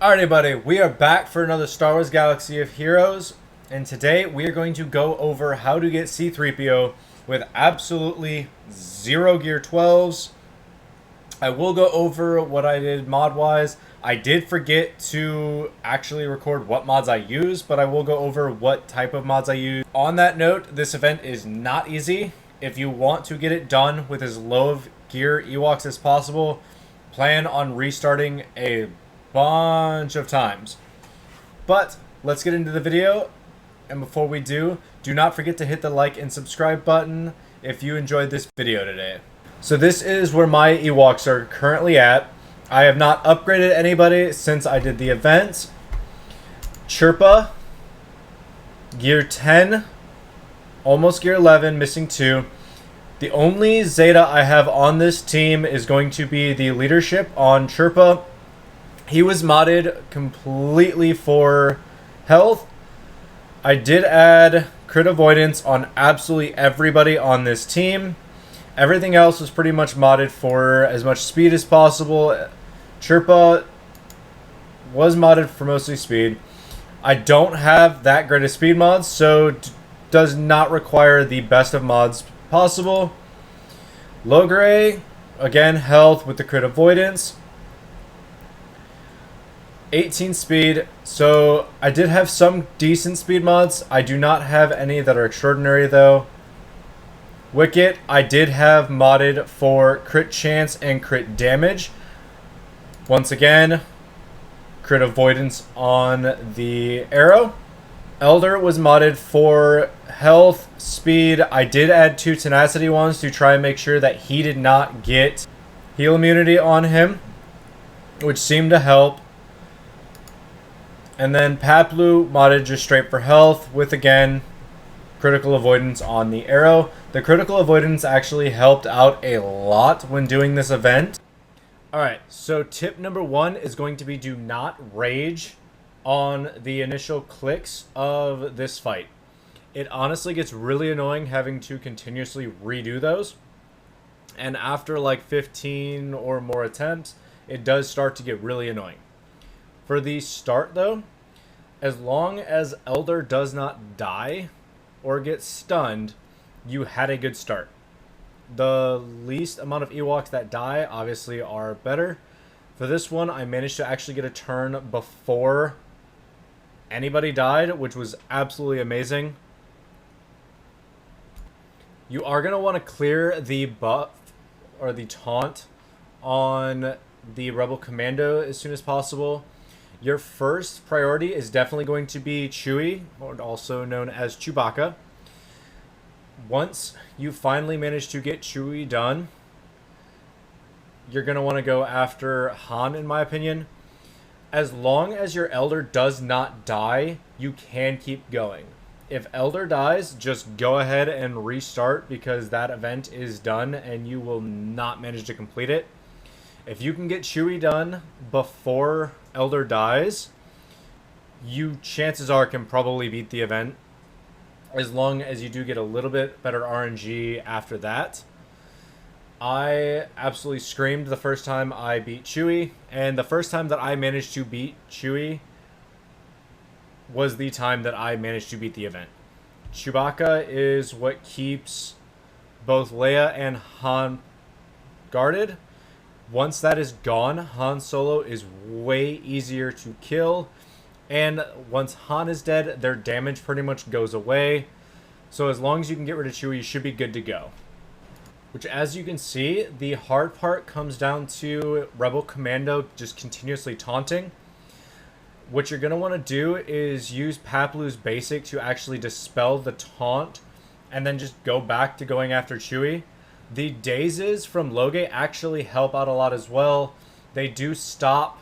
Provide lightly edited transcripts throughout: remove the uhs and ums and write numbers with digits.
Alrighty, buddy, we are back for another Star Wars Galaxy of Heroes, and today we are going to go over how to get C-3PO with absolutely zero Gear 12s. I will go over what I did mod-wise. I did forget to actually record what mods I use, but I will go over what type of mods I use. On that note, this event is not easy. If you want to get it done with as low of gear Ewoks as possible, plan on restarting a bunch of times. But let's get into the video, and before we do not forget to hit the like and subscribe button if you enjoyed this video today. So this is where my Ewoks are currently at. I have not upgraded anybody since I did the event. Chirpa, Gear 10, almost Gear 11, missing 2. The only Zeta I have on this team is going to be the leadership on Chirpa. He was modded completely for health. I did add crit avoidance on absolutely everybody on this team. Everything else was pretty much modded for as much speed as possible. Chirpa was modded for mostly speed. I don't have that great of speed mods, so does not require the best of mods possible. Logray, again, health with the crit avoidance. 18 speed, so I did have some decent speed mods. I do not have any that are extraordinary though. Wicket, I did have modded for crit chance and crit damage. Once again, crit avoidance on the arrow. Elder was modded for health, speed. I did add 2 tenacity ones to try and make sure that he did not get heal immunity on him, which seemed to help. And then Paplu modded just straight for health with, again, critical avoidance on the arrow. The critical avoidance actually helped out a lot when doing this event. Alright, so tip number 1 is going to be do not rage on the initial clicks of this fight. It honestly gets really annoying having to continuously redo those. And after like 15 or more attempts, it does start to get really annoying. For the start though, as long as Elder does not die or get stunned, you had a good start. The least amount of Ewoks that die obviously are better. For this one, I managed to actually get a turn before anybody died, which was absolutely amazing. You are going to want to clear the buff or the taunt on the Rebel Commando as soon as possible. Your first priority is definitely going to be Chewie, or also known as Chewbacca. Once you finally manage to get Chewie done, you're going to want to go after Han, in my opinion. As long as your Elder does not die, you can keep going. If Elder dies, just go ahead and restart because that event is done and you will not manage to complete it. If you can get Chewie done before Elder dies, you chances are can probably beat the event, as long as you do get a little bit better RNG after that. I absolutely screamed the first time I beat Chewie, and the first time that I managed to beat Chewie was the time that I managed to beat the event. Chewbacca is what keeps both Leia and Han guarded. Once that is gone, Han Solo is way easier to kill. And once Han is dead, their damage pretty much goes away. So as long as you can get rid of Chewie, you should be good to go. Which, as you can see, the hard part comes down to Rebel Commando just continuously taunting. What you're going to want to do is use Paplu's basic to actually dispel the taunt and then just go back to going after Chewie. The dazes from Logay actually help out a lot as well. They do stop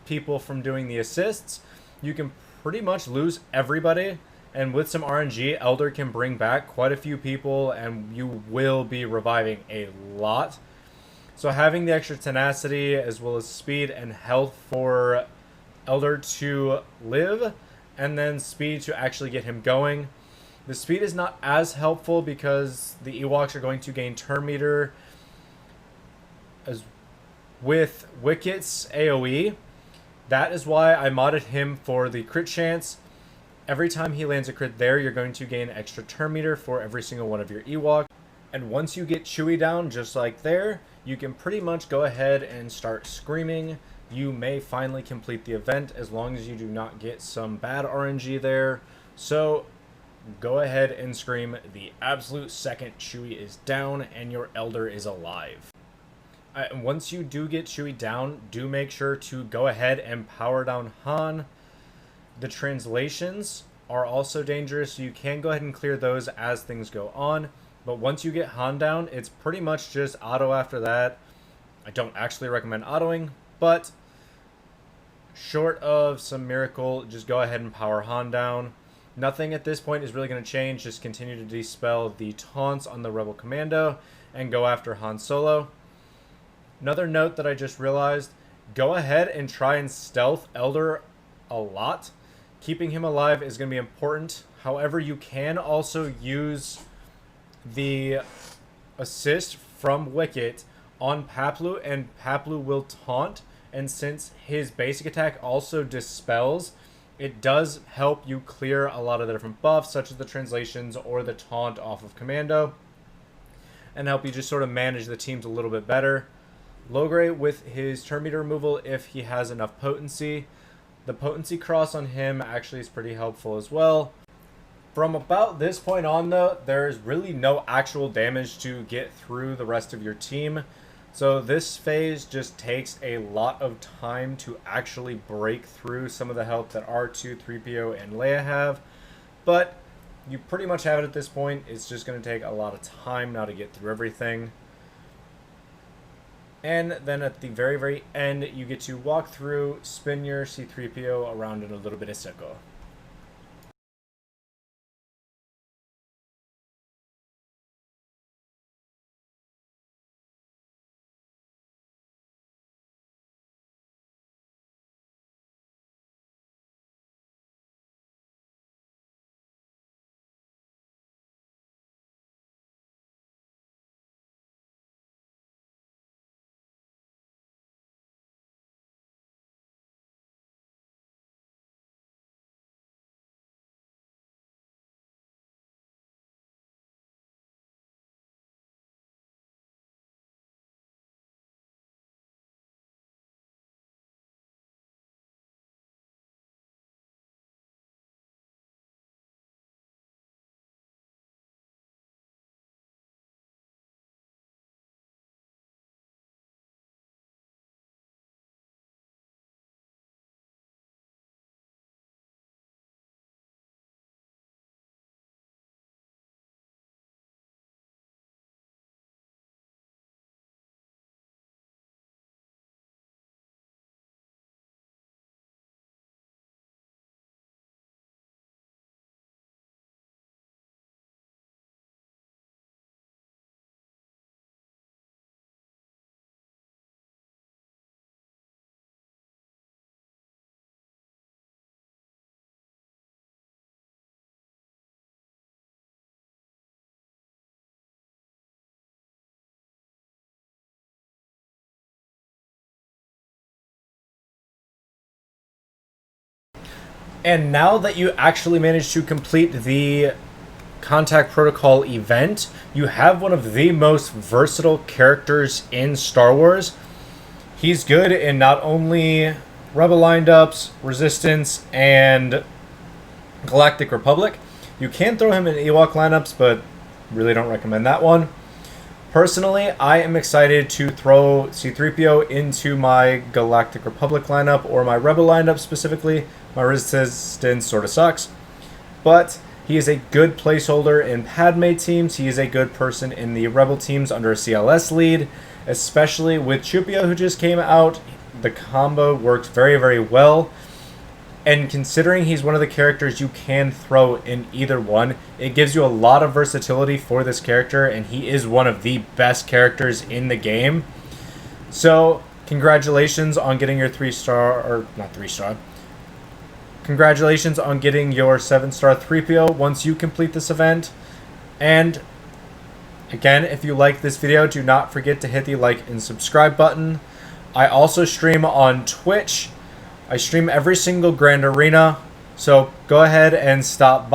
people from doing the assists. You can pretty much lose everybody, and with some RNG, Elder can bring back quite a few people, and you will be reviving a lot. So having the extra tenacity as well as speed and health for Elder to live, and then speed to actually get him going. The speed is not as helpful because the Ewoks are going to gain turn meter as with Wicket's AoE. That is why I modded him for the crit chance. Every time he lands a crit there, you're going to gain extra turn meter for every single one of your Ewoks. And once you get Chewie down, just like there, you can pretty much go ahead and start screaming. You may finally complete the event as long as you do not get some bad RNG there. So go ahead and scream the absolute second Chewie is down and your Elder is alive. Once you do get Chewie down, do make sure to go ahead and power down Han. The translations are also dangerous, so you can go ahead and clear those as things go on. But once you get Han down, it's pretty much just auto after that. I don't actually recommend autoing, but short of some miracle, just go ahead and power Han down. Nothing at this point is really going to change. Just continue to dispel the taunts on the Rebel Commando and go after Han Solo. Another note that I just realized, go ahead and try and stealth Elder a lot. Keeping him alive is going to be important. However, you can also use the assist from Wicket on Paplu, and Paplu will taunt. And since his basic attack also dispels, it does help you clear a lot of the different buffs, such as the translations or the taunt off of Commando, and help you just sort of manage the teams a little bit better. Logray with his turn meter removal if he has enough potency. The potency cross on him actually is pretty helpful as well. From about this point on though, there's really no actual damage to get through the rest of your team. So this phase just takes a lot of time to actually break through some of the help that R2, 3PO, and Leia have. But you pretty much have it at this point. It's just going to take a lot of time now to get through everything. And then at the very, very end, you get to walk through, spin your C-3PO around in a little bit of swgoh. And now that you actually managed to complete the Contact Protocol event, you have one of the most versatile characters in Star Wars. He's good in not only Rebel lineups, Resistance, and Galactic Republic. You can throw him in Ewok lineups, but really don't recommend that one. Personally, I am excited to throw C-3PO into my Galactic Republic lineup, or my Rebel lineup specifically. My Resistance sort of sucks, but he is a good placeholder in Padme teams. He is a good person in the Rebel teams under a CLS lead, especially with Chupio, who just came out. The combo works very, very well. And considering he's one of the characters you can throw in either one, it gives you a lot of versatility for this character, and he is one of the best characters in the game. So, congratulations on getting your 3-star, or not 3-star. Congratulations on getting your 7-star 3PO once you complete this event. And again, if you like this video, do not forget to hit the like and subscribe button. I also stream on Twitch I stream every single Grand Arena, so go ahead and stop by.